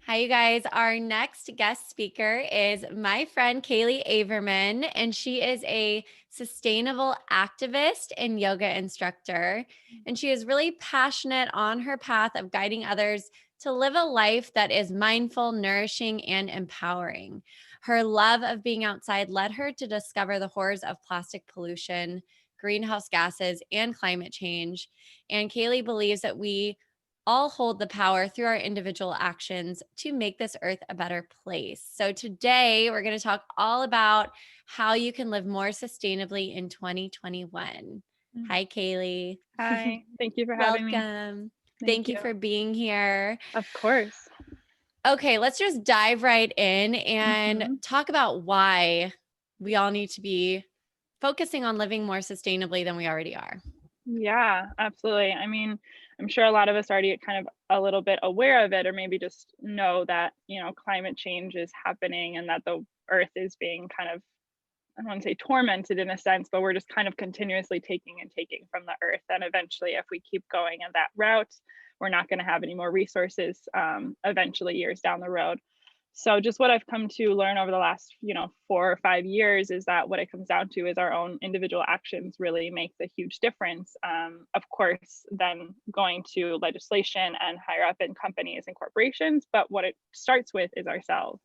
Hi, you guys. Our next guest speaker is my friend Kaylee Avermann, and she is a sustainable activist and yoga instructor. And she is really passionate on her path of guiding others to live a life that is mindful, nourishing, and empowering. Her love of being outside led her to discover the horrors of plastic pollution, greenhouse gases, and climate change. And Kaylee believes that we all hold the power through our individual actions to make this earth a better place. So, today we're going to talk all about how you can live more sustainably in 2021. Mm. Hi, Kaylee. Hi, thank you for having me. Welcome. Thank Thank you you. for being here. Of course. Okay, let's just dive right in and Mhm. talk about why we all need to be focusing on living more sustainably than we already are. Yeah, absolutely. I mean, I'm sure a lot of us already kind of a little bit aware of it, or maybe just know that, climate change is happening and that the earth is being kind of, I don't want to say tormented in a sense, but we're just kind of continuously taking and taking from the earth. And eventually, if we keep going in that route, we're not going to have any more resources eventually years down the road. So just what I've come to learn over the last, 4 or 5 years is that what it comes down to is our own individual actions really make the huge difference. Of course, then going to legislation and higher up in companies and corporations, but what it starts with is ourselves.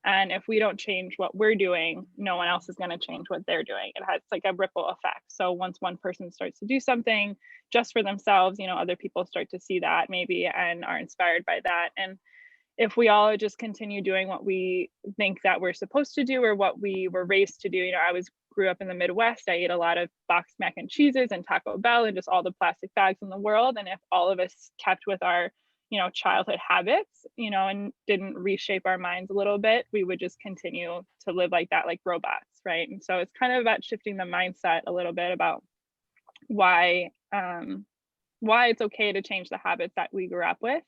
And if we don't change what we're doing, no one else is going to change what they're doing. It has like a ripple effect. So once one person starts to do something just for themselves, other people start to see that maybe and are inspired by that. And if we all just continue doing what we think that we're supposed to do or what we were raised to do, I was grew up in the Midwest. I ate a lot of boxed mac and cheeses and Taco Bell and just all the plastic bags in the world. And if all of us kept with our, childhood habits, and didn't reshape our minds a little bit, we would just continue to live like that, like robots, right? And so it's kind of about shifting the mindset a little bit about why why it's okay to change the habits that we grew up with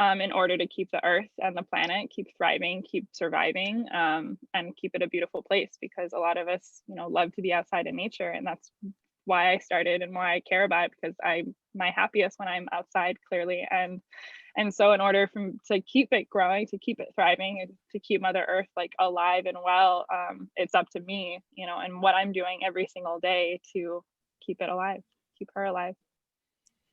in order to keep the earth and the planet keep thriving, keep surviving, and keep it a beautiful place. Because a lot of us, love to be outside in nature, and that's why I started and why I care about it. Because I'm my happiest when I'm outside, clearly, and so in order to keep it growing, to keep it thriving, and to keep Mother Earth like alive and well, it's up to me, and what I'm doing every single day to keep it alive, keep her alive.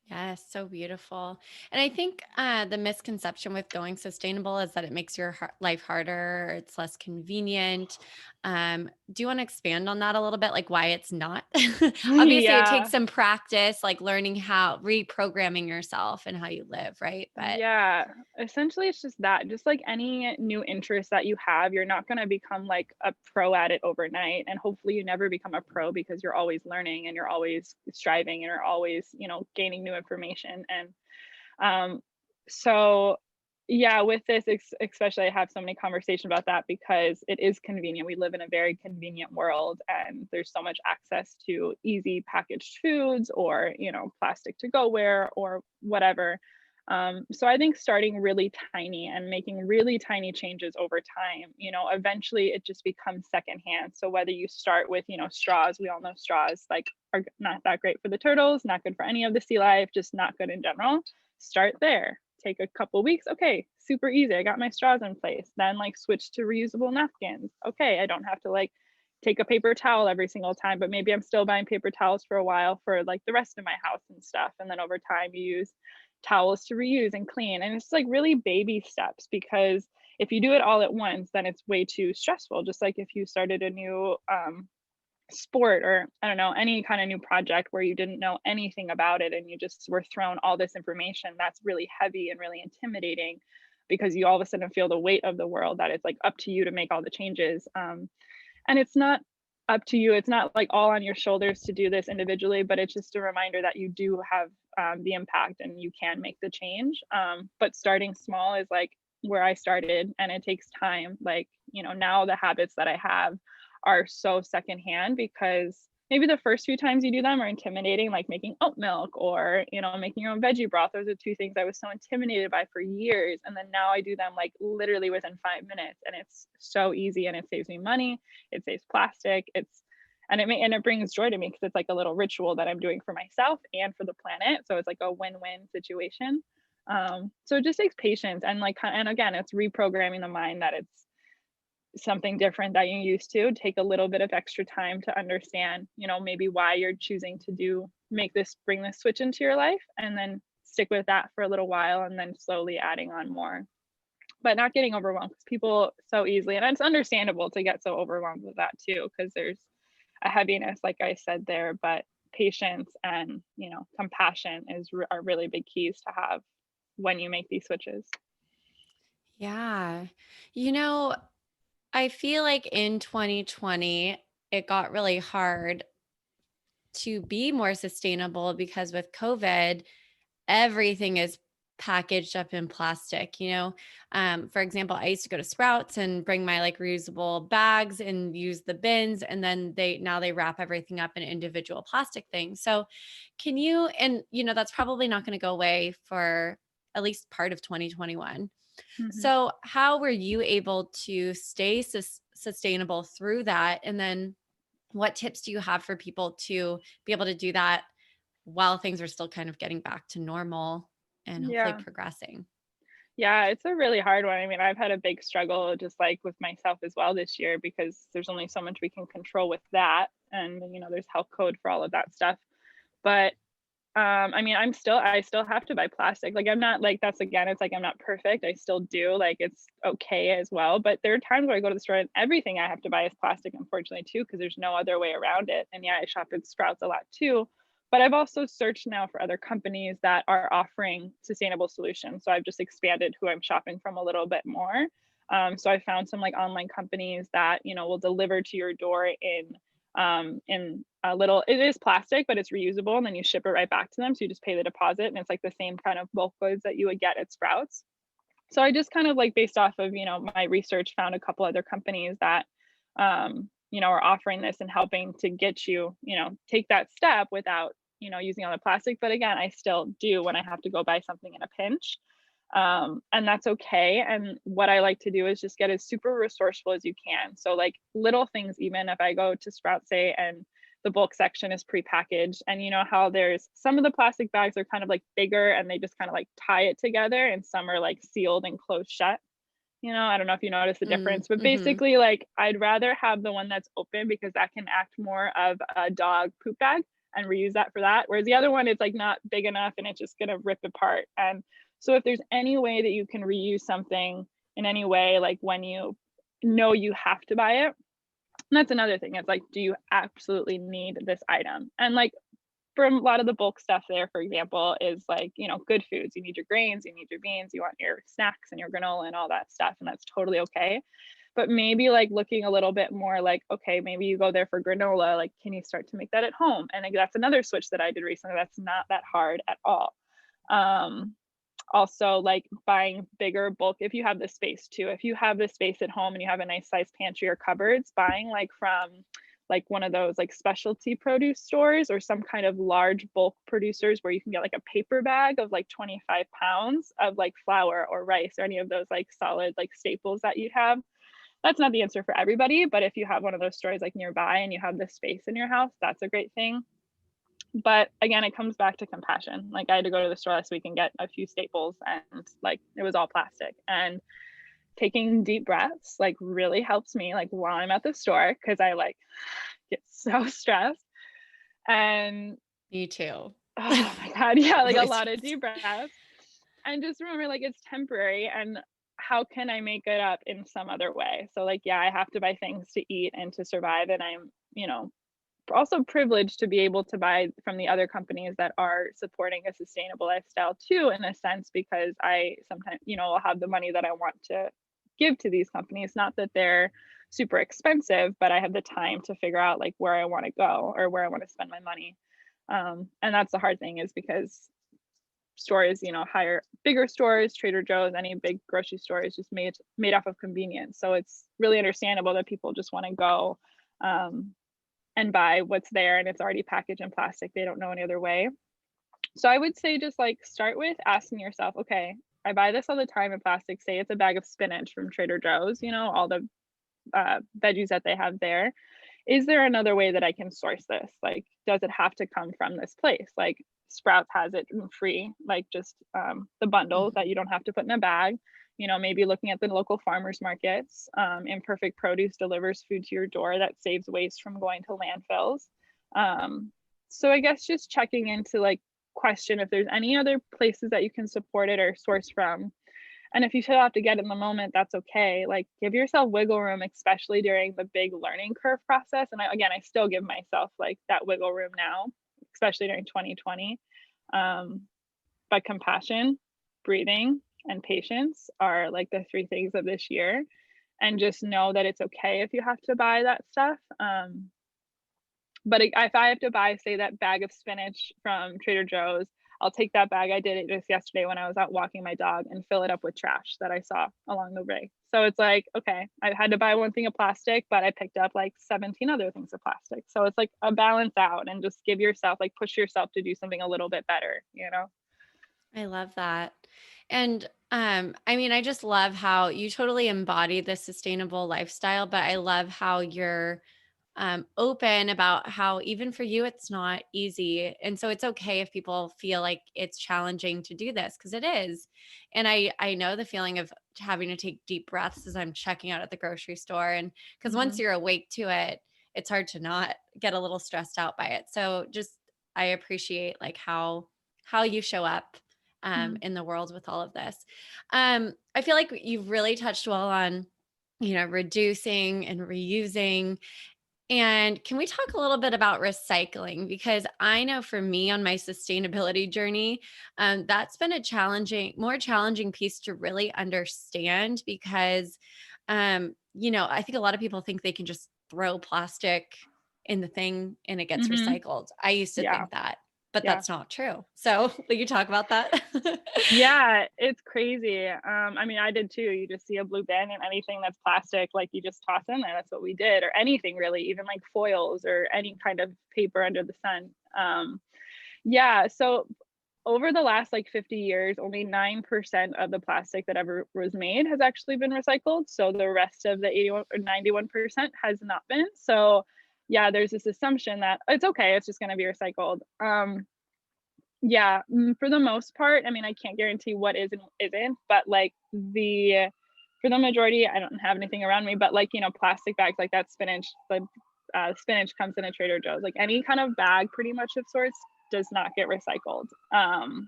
Yes, so beautiful. And I think the misconception with going sustainable is that it makes your life harder, or it's less convenient. Do you want to expand on that a little bit, like why it's not? Obviously, it Yeah. takes some practice, like learning how reprogramming yourself and how you live, right? But Yeah, essentially it's just that. Just like any new interest that you have, you're not going to become like a pro at it overnight. And hopefully you never become a pro because you're always learning and you're always striving and you're always, gaining new information. And um, so, yeah, with this, especially, I have so many conversations about that because it is convenient. We live in a very convenient world, and there's so much access to easy packaged foods or, plastic to go ware or whatever. So I think starting really tiny and making really tiny changes over time, eventually it just becomes secondhand. So whether you start with, straws, we all know straws like are not that great for the turtles, not good for any of the sea life, just not good in general. Start there. Take a couple weeks. Okay, super easy. I got my straws in place. Then like switch to reusable napkins. Okay, I don't have to like take a paper towel every single time, but maybe I'm still buying paper towels for a while for like the rest of my house and stuff. And then over time you use towels to reuse and clean. And it's like really baby steps because if you do it all at once, then it's way too stressful. Just like if you started a new sport or I don't know, any kind of new project where you didn't know anything about it and you just were thrown all this information, that's really heavy and really intimidating because you all of a sudden feel the weight of the world that it's like up to you to make all the changes. And it's not up to you. It's not like all on your shoulders to do this individually, but it's just a reminder that you do have the impact and you can make the change. But starting small is like where I started, and it takes time. Like, now the habits that I have are so secondhand because maybe the first few times you do them are intimidating, like making oat milk or, making your own veggie broth. Those are two things I was so intimidated by for years. And then now I do them like literally within 5 minutes, and it's so easy and it saves me money, it saves plastic, and it brings joy to me because it's like a little ritual that I'm doing for myself and for the planet. So it's like a win-win situation. So it just takes patience and like, and again, it's reprogramming the mind that it's something different that you used to. Take a little bit of extra time to understand, maybe why you're choosing to bring this switch into your life, and then stick with that for a little while and then slowly adding on more. But not getting overwhelmed, because people so easily, and it's understandable to get so overwhelmed with that too, because there's a heaviness, like I said there, but patience and, compassion are really big keys to have when you make these switches. Yeah. You know, I feel like in 2020, it got really hard to be more sustainable because with COVID, everything is packaged up in plastic, for example, I used to go to Sprouts and bring my like reusable bags and use the bins, and then they wrap everything up in individual plastic things. So can you, and that's probably not going to go away for at least part of 2021. Mhm. So how were you able to stay sustainable through that? And then what tips do you have for people to be able to do that while things are still kind of getting back to normal and hopefully Yeah. progressing? Yeah, it's a really hard one. I mean, I've had a big struggle just like with myself as well this year, because there's only so much we can control with that. And, there's health code for all of that stuff. But I mean, I still have to buy plastic. Like, I'm not like, that's again, it's like I'm not perfect. I still do. Like, it's okay as well. But there are times where I go to the store and everything I have to buy is plastic, unfortunately, too, because there's no other way around it. And yeah, I shop at Sprouts a lot too. But I've also searched now for other companies that are offering sustainable solutions. So I've just expanded who I'm shopping from a little bit more. So I found some like online companies that, will deliver to your door in a little, it is plastic, but it's reusable, and then you ship it right back to them. So you just pay the deposit, and it's like the same kind of bulk goods that you would get at Sprouts. So I just kind of like, based off of, my research, found a couple other companies that, are offering this and helping to get you, take that step without, using all the plastic. But again, I still do when I have to go buy something in a pinch. And that's okay. And what I like to do is just get as super resourceful as you can. So like little things, even if I go to Sprouts, say, and the bulk section is prepackaged, and you know how there's some of the plastic bags are kind of like bigger and they just kind of like tie it together, and some are like sealed and closed shut. I don't know if you notice the difference, but Mm-hmm. basically, like, I'd rather have the one that's open, because that can act more of a dog poop bag and reuse that for that. Whereas the other one, it's like not big enough and it's just gonna rip apart. And so if there's any way that you can reuse something in any way, like when you know you have to buy it, and that's another thing. It's like, do you absolutely need this item? And like, for a lot of the bulk stuff there, for example, is like, good foods. You need your grains, you need your beans, you want your snacks and your granola and all that stuff. And that's totally okay. But maybe like looking a little bit more like, okay, maybe you go there for granola. Like, can you start to make that at home? And like, that's another switch that I did recently. That's not that hard at all. Um, Also, like buying bigger bulk if you have the space too. If you have the space at home and you have a nice size pantry or cupboards, buying like from like one of those like specialty produce stores or some kind of large bulk producers, where you can get like a paper bag of like 25 pounds of like flour or rice or any of those like solid like staples that you'd have. That's not the answer for everybody, but if you have one of those stores like nearby and you have the space in your house, that's a great thing. But again, it comes back to compassion. Like, I had to go to the store last week and get a few staples, and like it was all plastic. And taking deep breaths like really helps me, like while I'm at the store, because I like get so stressed. And Me too. oh my God, yeah, like a Really lot of stressed. deep breaths. And just remember, like, it's temporary, and how can I make it up in some other way? So like, yeah, I have to buy things to eat and to survive. And I'm, also privileged to be able to buy from the other companies that are supporting a sustainable lifestyle too, in a sense, because I sometimes, will have the money that I want to give to these companies. Not that they're super expensive, but I have the time to figure out like where I want to go or where I want to spend my money. And that's the hard thing, is because stores, higher, bigger stores, Trader Joe's, any big grocery store is just made off of convenience. So it's really understandable that people just want to go um, and buy what's there, and it's already packaged in plastic. They don't know any other way. So I would say just like start with asking yourself, okay, I buy this all the time in plastic. Say it's a bag of spinach from Trader Joe's, all the veggies that they have there. Is there another way that I can source this? Like, does it have to come from this place? Like, Sprouts has it free, like just the bundle that you don't have to put in a bag. Maybe looking at the local farmers markets. Imperfect Produce delivers food to your door that saves waste from going to landfills. So I guess just checking into like question if there's any other places that you can support it or source from. And if you still have to get in the moment, that's okay. Like give yourself wiggle room, especially during the big learning curve process. And I still give myself like that wiggle room now, especially during 2020. But compassion, breathing, and patience are like the three things of this year. And just know that it's okay if you have to buy that stuff. But if I have to buy, say, that bag of spinach from Trader Joe's, I'll take that bag. I did it just yesterday when I was out walking my dog and fill it up with trash that I saw along the way. So it's like, okay, I had to buy one thing of plastic, but I picked up like 17 other things of plastic. So it's like a balance out and just give yourself, like push yourself to do something a little bit better, you know? I love that. And I mean, I just love how you totally embody the sustainable lifestyle, but I love how you're open about how even for you it's not easy, and so it's okay if people feel like it's challenging to do this because it is. And I know the feeling of having to take deep breaths as I'm checking out at the grocery store, and because once Mm-hmm. you're awake to it, it's hard to not get a little stressed out by it. So just I appreciate like how you show up in the world with all of this. I feel like you've really touched well on reducing and reusing. And can we talk a little bit about recycling? Because I know for me on my sustainability journey, that's been a more challenging piece to really understand because, I think a lot of people think they can just throw plastic in the thing and it gets Mm-hmm. recycled. I used to Yeah. think that, but Yeah. that's not true. So will you talk about that? Yeah, it's crazy. I mean, I did too. You just see a blue bin and anything that's plastic, like you just toss in there. That's what we did, or anything really, even like foils or any kind of paper under the sun. Yeah, so over the last like 50 years, only 9% of the plastic that ever was made has actually been recycled. So the rest of the 81 or 91% has not been. So yeah, there's this assumption that it's okay, it's just going to be recycled. Yeah, for the most part, I mean, I can't guarantee what is and isn't, but like for the majority, I don't have anything around me, but like, plastic bags like that spinach, like spinach comes in a Trader Joe's, like any kind of bag pretty much of sorts does not get recycled.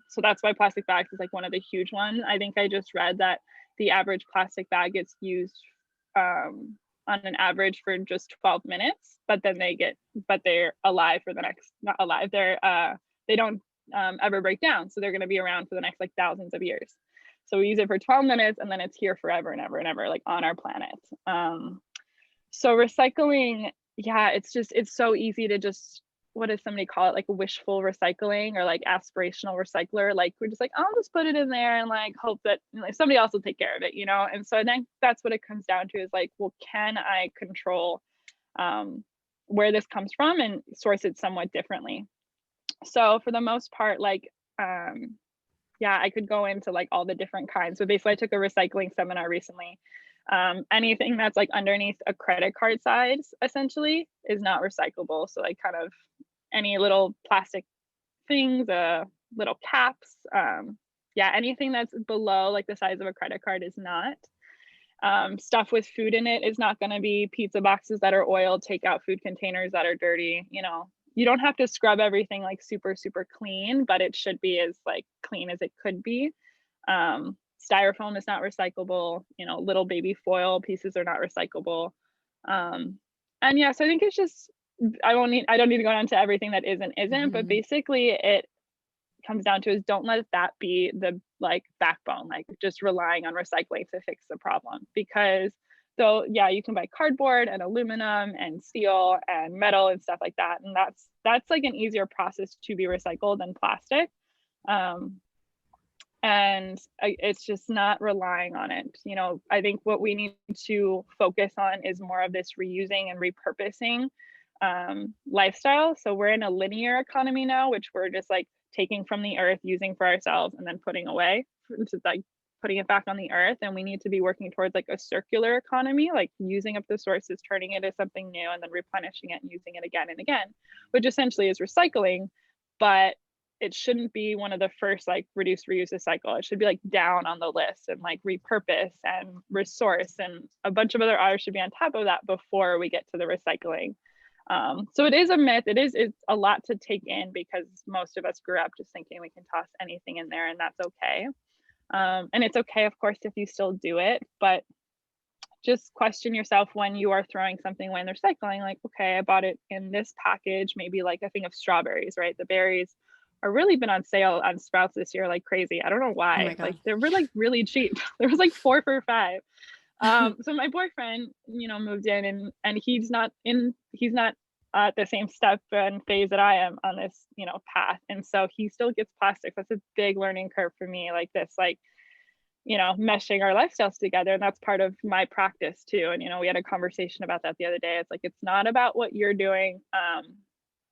So that's why plastic bags is like one of the huge ones. I think I just read that the average plastic bag gets used on an average for just 12 minutes, but then but they're alive for the next, not alive, they don't ever break down. So they're going to be around for the next like thousands of years. So we use it for 12 minutes and then it's here forever and ever and ever, like on our planet. So recycling, yeah, it's so easy to just, what does somebody call it? Like wishful recycling or like aspirational recycler. Like we're just like, I'll just put it in there and like hope that like, somebody else will take care of it, And so I think that's what it comes down to is like, well, can I control where this comes from and source it somewhat differently? So for the most part, like, yeah, I could go into like all the different kinds. So basically I took a recycling seminar recently. Anything that's like underneath a credit card size essentially is not recyclable. So like kind of any little plastic things, little caps, yeah, anything that's below like the size of a credit card is not. Stuff with food in it is not going to be pizza boxes that are oiled, takeout food containers that are dirty. You don't have to scrub everything like super, super clean, but it should be as like clean as it could be. Styrofoam is not recyclable. Little baby foil pieces are not recyclable. And yeah, so I think it's just, I don't need to go into everything that isn't, but Mhm. basically it comes down to is don't let that be the like backbone, like just relying on recycling to fix the problem. Because though, yeah, you can buy cardboard and aluminum and steel and metal and stuff like that, and that's like an easier process to be recycled than plastic. Um, and it's just not relying on it. I think what we need to focus on is more of this reusing and repurposing lifestyle. So we're in a linear economy now, which we're just like taking from the earth, using for ourselves, and then putting away, to like putting it back on the earth. And we need to be working towards like a circular economy, like using up the sources, turning it into something new, and then replenishing it and using it again and again, which essentially is recycling. But it shouldn't be one of the first like reduce, reuse, recycle. It should be like down on the list, and like repurpose and resource and a bunch of other R's should be on top of that before we get to the recycling. So it is a myth. It's a lot to take in because most of us grew up just thinking we can toss anything in there and that's okay. And it's okay, of course, if you still do it, but just question yourself when you are throwing something away in the recycling. Like, okay, I bought it in this package, maybe like a thing of strawberries, right? The berries are really been on sale on Sprouts this year like crazy. I don't know Oh my why. Like God. they were like really cheap. There was like 4 for $5. So my boyfriend, moved in, and he's not at the same step and phase that I am on this, path. And so he still gets plastics. That's a big learning curve for me, like this, like, meshing our lifestyles together. And that's part of my practice too. And, we had a conversation about that the other day. It's like, it's not about what you're doing.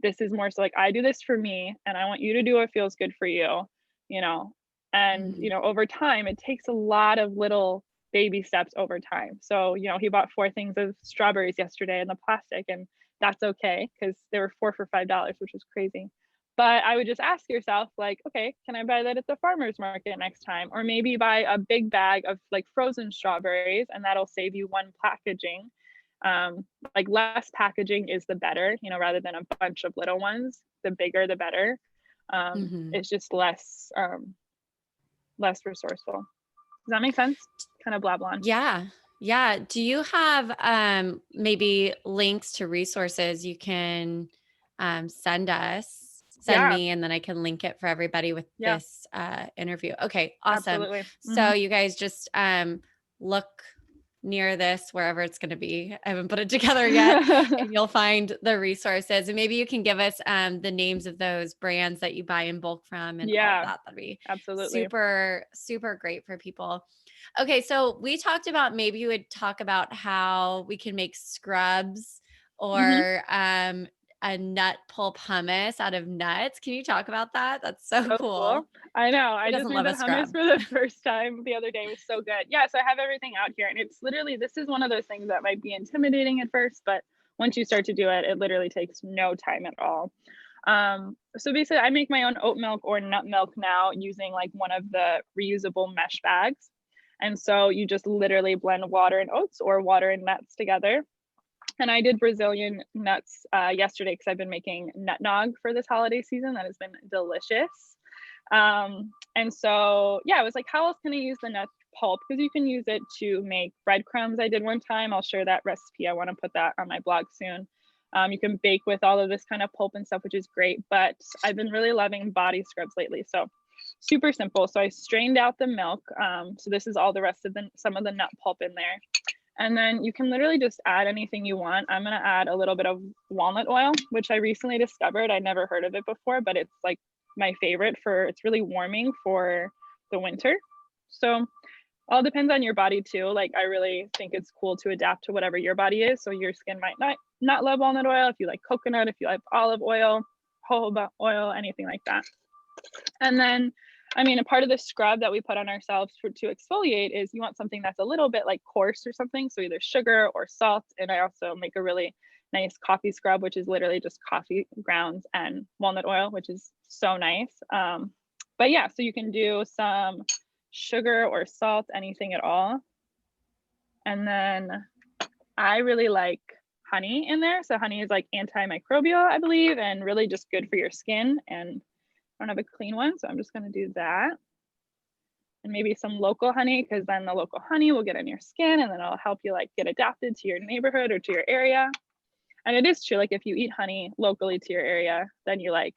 This is more so like, I do this for me and I want you to do what feels good for you, you know, and, Mhm. over time, it takes a lot of little baby steps over time. So, he bought 4 things of strawberries yesterday in the plastic, and that's okay because they were 4 for $5, which was crazy. But I would just ask yourself, like, okay, can I buy that at the farmer's market next time? Or maybe buy a big bag of like frozen strawberries, and that'll save you one packaging. Like less packaging is the better, rather than a bunch of little ones. The bigger, the better. Mhm. It's just less resourceful. Does that make sense? Kind of blah blah. Yeah. Yeah. Do you have maybe links to resources you can send Yeah, me, and then I can link it for everybody with yeah, this interview. Okay, awesome. absolutely. So you guys just look near this wherever it's going to be. I haven't put it together yet, and you'll find the resources. And maybe you can give us the names of those brands that you buy in bulk from and all of Yeah, that. That'd be absolutely. super, super great for people. Okay, so we talked about maybe you would talk about how we can make scrubs Hmm. or a nut pulp hummus out of nuts. Can you talk about that? That's so So cool. cool. I know. Who I just doesn't made love a that hummus scrub? for the first time the other day. It was so good. Yeah, so I have everything out here, and it's literally, this is one of those things that might be intimidating at first, but once you start to do it, it literally takes no time at all. So basically, I make my own oat milk or nut milk now using like one of the reusable mesh bags. And so you just literally blend water and oats or water and nuts together. And I did Brazilian nuts yesterday because I've been making nut nog for this holiday season. That has been delicious. And so, yeah, I was like, how else can I use the nut pulp? Because you can use it to make breadcrumbs. I did one time. I'll share that recipe. I want to put that on my blog soon. You can bake with all of this kind of pulp and stuff, which is great. But I've been really loving body scrubs lately. So super simple. So I strained out the milk. So this is all the rest of some of the nut pulp in there. And then you can literally just add anything you want. I'm going to add a little bit of walnut oil, which I recently discovered. I never heard of it before, but it's like my favorite it's really warming for the winter. So all depends on your body too. Like I really think it's cool to adapt to whatever your body is. So your skin might not love walnut oil. If you like coconut, if you like olive oil, jojoba oil, anything like that. And then, I mean, a part of the scrub that we put on ourselves to exfoliate is you want something that's a little bit like coarse or something. So either sugar or salt. And I also make a really nice coffee scrub, which is literally just coffee grounds and walnut oil, which is so nice. But yeah, so you can do some sugar or salt, anything at all. And then I really like honey in there. So honey is like antimicrobial, I believe, and really just good for your skin. And I don't have a clean one, so I'm just going to do that. And maybe some local honey, because then the local honey will get in your skin and then it'll help you like get adapted to your neighborhood or to your area. And it is true, like if you eat honey locally to your area, then you like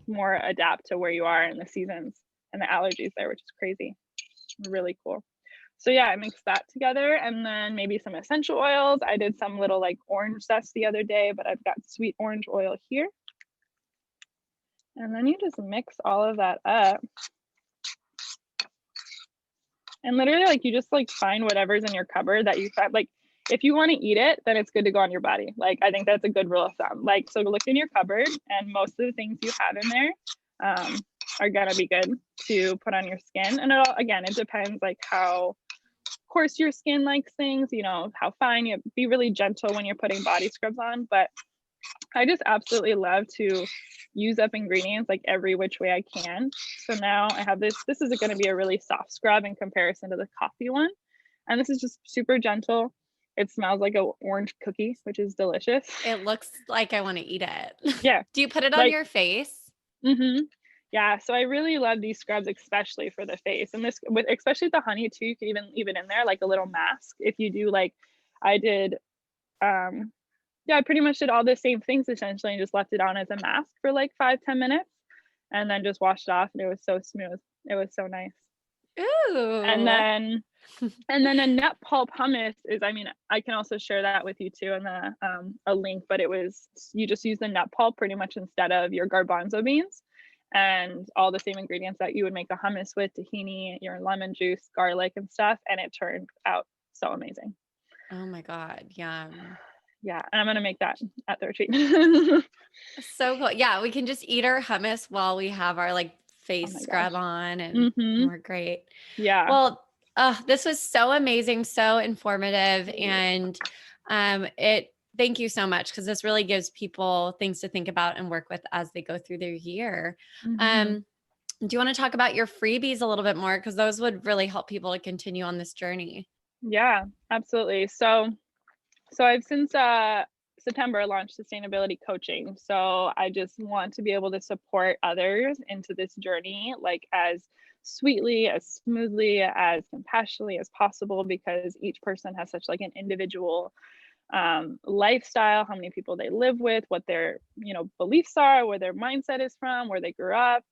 more adapt to where you are in the seasons and the allergies there, which is crazy. Really cool. So yeah, I mixed that together, and then maybe some essential oils. I did some little like orange zest the other day, but I've got sweet orange oil here. And then you just mix all of that up. And literally, like, you just like find whatever's in your cupboard that you find. Like, if you want to eat it, then it's good to go on your body. Like, I think that's a good rule of thumb. Like, so look in your cupboard, and most of the things you have in there are gonna be good to put on your skin. And it depends like how coarse your skin likes things. How fine. You be really gentle when you're putting body scrubs on, but I just absolutely love to use up ingredients like every which way I can. So now I have this. This is going to be a really soft scrub in comparison to the coffee one. And this is just super gentle. It smells like a orange cookie, which is delicious. It looks like I wanna eat it. Yeah, Do you put it on like your face? mhm. Yeah, so I really love these scrubs, especially for the face, and this with especially the honey too, you can even in there, like a little mask. If you do like I did, um yeah, I pretty much did all the same things essentially and just left it on as a mask for like 5, 10 minutes and then just washed it off, and it was so smooth. It was so nice. And Ooh. then and then a nut pulp hummus is, I mean, I can also share that with you too in the a link, but it was you just use the nut pulp pretty much instead of your garbanzo beans and all the same ingredients that you would make a hummus with, tahini, your lemon juice, garlic and stuff, and it turned out so amazing. Oh my god, yum. Yeah, and I'm gonna make that at the retreat. So cool. Yeah, we can just eat our hummus while we have our, like, Oh face my scrub gosh. on, and Mhm. we're great. Yeah. Well, this was so amazing, so informative, and, it thank you so much because this really gives people things to think about and work with as they go through their year. Mhm. Um, do you wanna talk about your freebies a little bit more? Because those would really help people to continue on this journey. Yeah, absolutely. So I've since September launched sustainability coaching. So I just want to be able to support others into this journey like as sweetly, as smoothly, as compassionately as possible because each person has such like an individual lifestyle, how many people they live with, what their, beliefs are, where their mindset is from, where they grew up,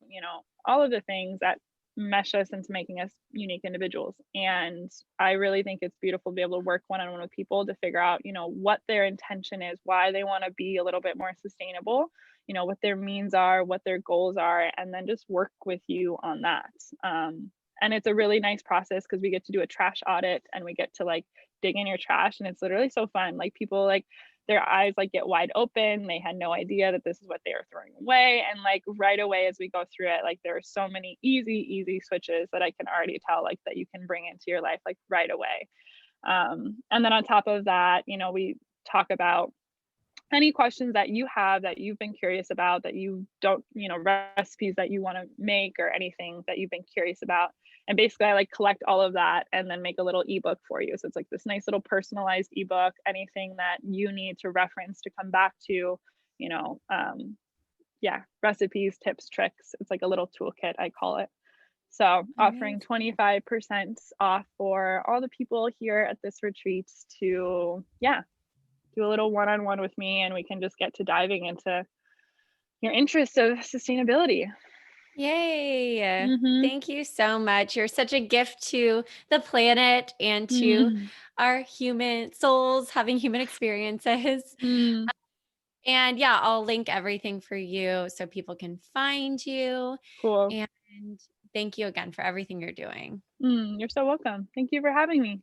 all of the things that mesh us into making us unique individuals. And I really think it's beautiful to be able to work one on one with people to figure out, what their intention is, why they want to be a little bit more sustainable, what their means are, what their goals are, and then just work with you on that. And it's a really nice process because we get to do a trash audit and we get to like dig in your trash, and it's literally so fun. Like people like their eyes like get wide open. They had no idea that this is what they were throwing away. And like right away as we go through it, like there are so many easy switches that I can already tell like that you can bring into your life like right away. And then on top of that, we talk about any questions that you have that you've been curious about that you don't, recipes that you want to make or anything that you've been curious about. And basically, I like collect all of that and then make a little ebook for you. So it's like this nice little personalized ebook, anything that you need to reference to come back to, you know, um, yeah, recipes, tips, tricks. It's like a little toolkit, I call it. So offering Amazing. 25% off for all the people here at this retreat to, yeah, do a little one-on-one with me and we can just get to diving into your interests of sustainability. Yay. Mhm. Thank you so much. You're such a gift to the planet and to Mm. our human souls having human experiences. Mm. And yeah, I'll link everything for you so people can find you. Cool. And thank you again for everything you're doing. You're so welcome. Thank you for having me.